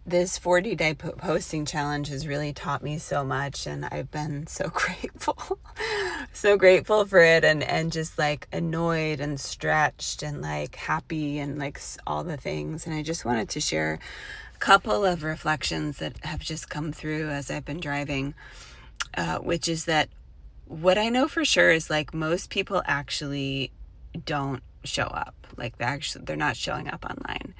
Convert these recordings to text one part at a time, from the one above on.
this 40-day posting challenge has really taught me so much, and I've been so grateful. So grateful for it, and just like annoyed and stretched and like happy and like all the things. And I just wanted to share a couple of reflections that have just come through as I've been driving, which is that what I know for sure is like most people actually don't show up. Like they're not showing up online.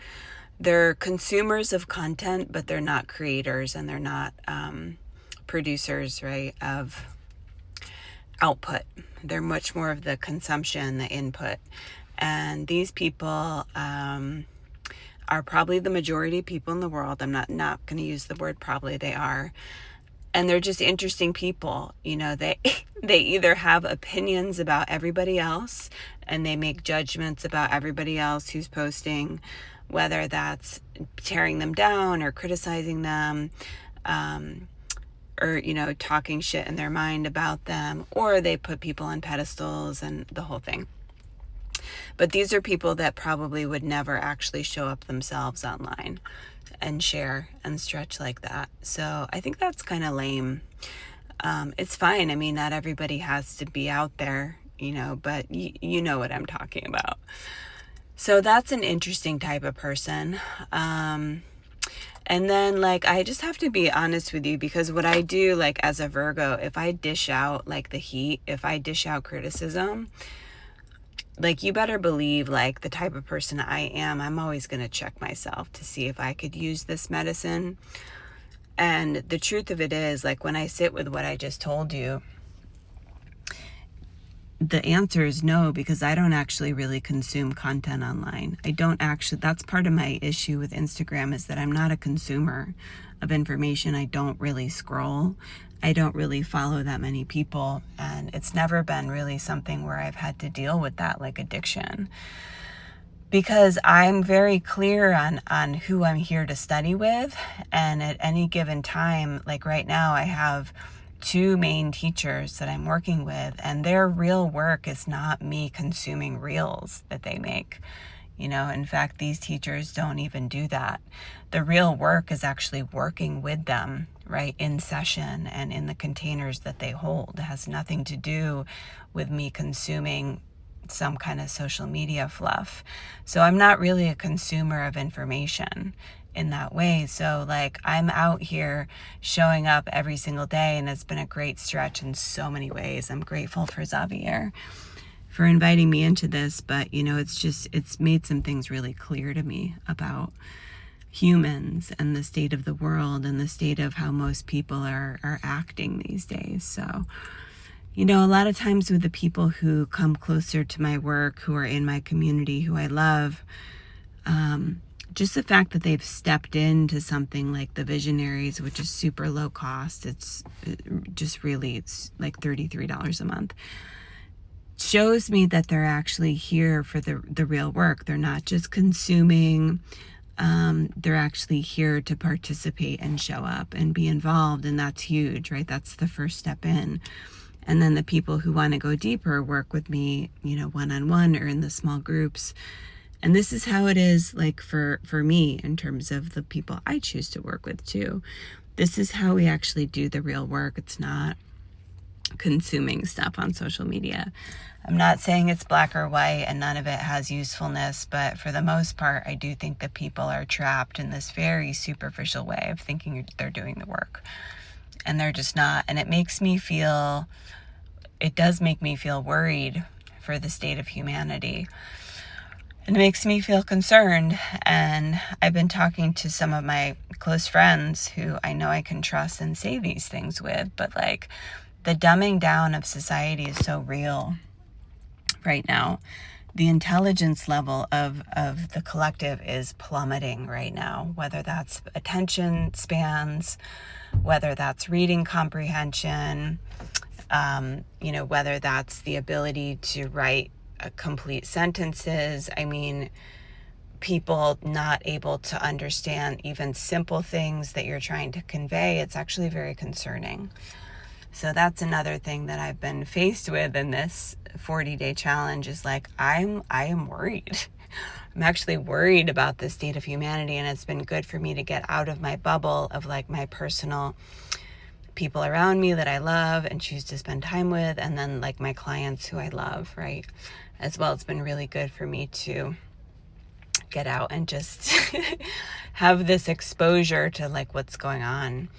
They're consumers of content, but they're not creators, and they're not producers, right, of output. They're much more of the consumption, the input. And these people are probably the majority of people in the world. I'm not going to use the word probably, they are. And they're just interesting people. You know, they either have opinions about everybody else, and they make judgments about everybody else who's posting, whether that's tearing them down or criticizing them, or, you know, talking shit in their mind about them, or they put people on pedestals and the whole thing. But these are people that probably would never actually show up themselves online and share and stretch like that. So I think that's kind of lame. It's fine. I mean, not everybody has to be out there, you know, but you know what I'm talking about. So that's an interesting type of person. And then like, I just have to be honest with you, because what I do, like as a Virgo, if I dish out like the heat, if I dish out criticism, like you better believe like the type of person I am, I'm always going to check myself to see if I could use this medicine. And the truth of it is, like when I sit with what I just told you, the answer is no, because I don't actually really consume content online. That's part of my issue with Instagram, is that I'm not a consumer of information. I don't really scroll. I don't really follow that many people. And it's never been really something where I've had to deal with that, like addiction. Because I'm very clear on who I'm here to study with. And at any given time, like right now, I have 2 main teachers that I'm working with, and their real work is not me consuming reels that they make. You know, in fact, these teachers don't even do that. The real work is actually working with them, right, in session and in the containers that they hold. It has nothing to do with me consuming some kind of social media fluff. So I'm not really a consumer of information in that way. So like I'm out here showing up every single day, and it's been a great stretch in so many ways. I'm grateful for Xavier for inviting me into this, but you know, it's made some things really clear to me about humans and the state of the world and the state of how most people are acting these days. So, you know, a lot of times with the people who come closer to my work, who are in my community, who I love, just the fact that they've stepped into something like the Visionaries, which is super low cost, it's like $33 a month, shows me that they're actually here for the real work. They're not just consuming. They're actually here to participate and show up and be involved. And that's huge, right? That's the first step in. And then the people who want to go deeper work with me, you know, one-on-one or in the small groups. And this is how it is like for me in terms of the people I choose to work with too. This is how we actually do the real work. It's not consuming stuff on social media. I'm not saying it's black or white and none of it has usefulness, but for the most part, I do think that people are trapped in this very superficial way of thinking they're doing the work. And they're just not. And it does make me feel worried for the state of humanity. And it makes me feel concerned. And I've been talking to some of my close friends who I know I can trust and say these things with, but like the dumbing down of society is so real right now. The intelligence level of the collective is plummeting right now, whether that's attention spans, whether that's reading comprehension, you know, whether that's the ability to write complete sentences. I mean, people not able to understand even simple things that you're trying to convey. It's actually very concerning. So that's another thing that I've been faced with in this 40-day challenge is like, I am worried. I'm actually worried about the state of humanity, and it's been good for me to get out of my bubble of like my personal people around me that I love and choose to spend time with, and then like my clients who I love, right? As well, it's been really good for me to get out and just have this exposure to like what's going on.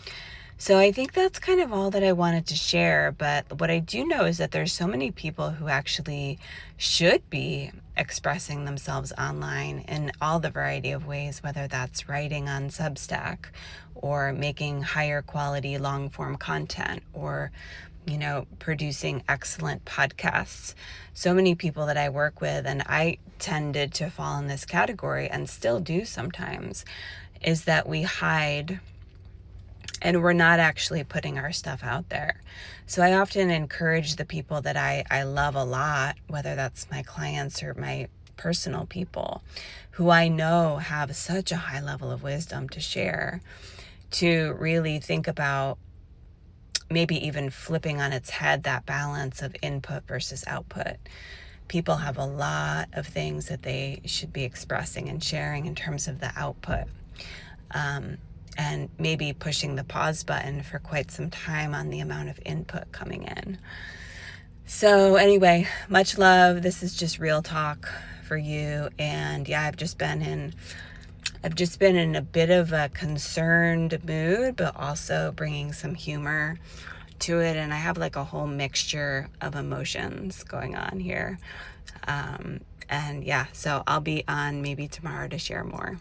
So I think that's kind of all that I wanted to share. But what I do know is that there's so many people who actually should be expressing themselves online in all the variety of ways, whether that's writing on Substack or making higher quality long form content or producing excellent podcasts. So many people that I work with, and I tended to fall in this category and still do sometimes, is that we hide and we're not actually putting our stuff out there. So I often encourage the people that I love a lot, whether that's my clients or my personal people, who I know have such a high level of wisdom to share, to really think about maybe even flipping on its head that balance of input versus output. People have a lot of things that they should be expressing and sharing in terms of the output. And maybe pushing the pause button for quite some time on the amount of input coming in. So anyway, much love. This is just real talk for you. And yeah, I've just been in a bit of a concerned mood, but also bringing some humor to it. And I have like a whole mixture of emotions going on here. And yeah, so I'll be on maybe tomorrow to share more.